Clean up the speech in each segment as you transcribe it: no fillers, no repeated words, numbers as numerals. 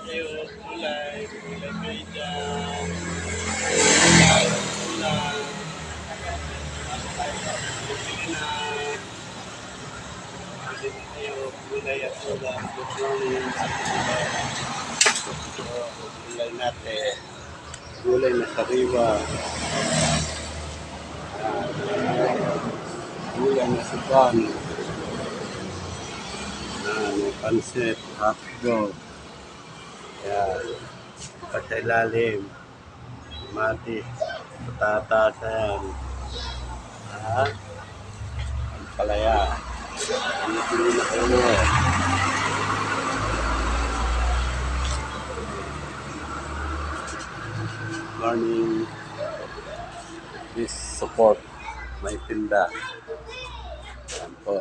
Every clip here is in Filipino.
kayo, gulay, gulay kayo dyan. Gulay, gulay. Bili na. Bili na kayo, gulay at gulay. Good morning. So, gulay natin. Gulay na sariwa. Gulay na suban. May pansit, hotdog. Yan. Sa ilalim. Mati. Patatas yan. Ang palaya. Pili na kayo. Morning. Please support my tinda. Yan po.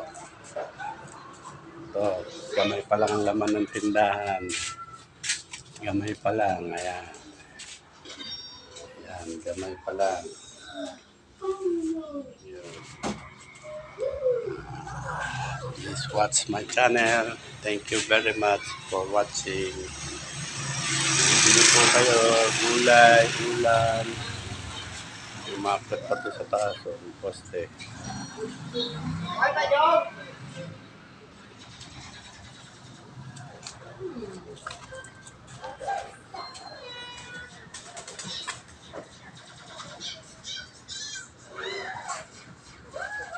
Ito, gamay pa lang ang laman ng tindahan. Gamay pa lang. Ayan. Ayan, gamay pa lang. Please watch my channel. Thank you very much for watching. Bili po kayo, gulay, ulan. Umakit pa ito sa taas, yung poste.